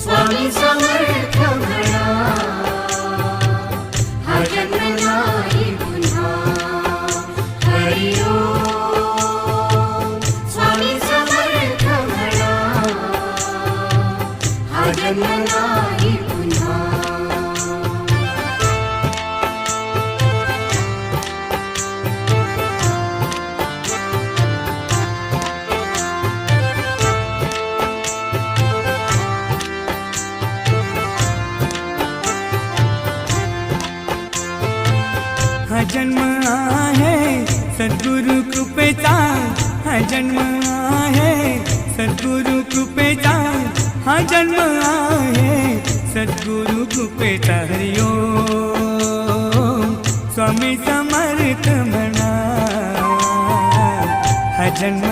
स्वामी समर्थ म्हणा, हा जन्म नाही पुन्हा. हरि ओम स्वामी समर्थ म्हणा, हा जन्म नाही पुन्हा. हा जन्म आहे सद्गुरु कृपेचा, हा जन्म आहे सद्गुरु कृपेचा, हा जन्म आहे सद्गुरु कृपेचा. हरि ओम स्वामी समर्थ म्हणा, हा जन्म